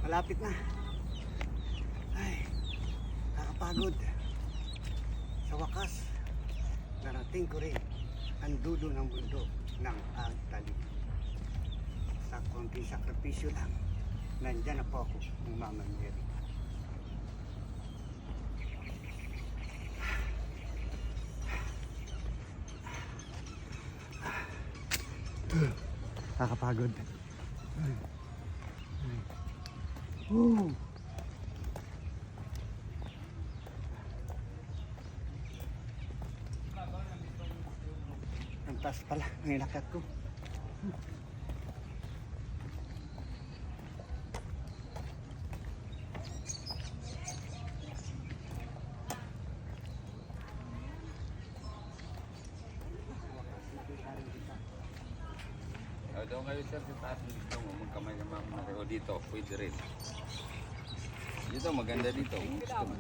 Malapit na. Ay, nakapagod. Sa wakas, narating ko rin ang dulo ng mundo ng Agtali. Sa konting sakripisyo lang, nandyan na po ako ng Mama Mary. Nakapagod. Ang taas pala ng inakyat ko. Doon kayo sir sa taas dito mo, magkamay-kamay na kayo dito, pwede rin. Dito, maganda dito. Gusto mo.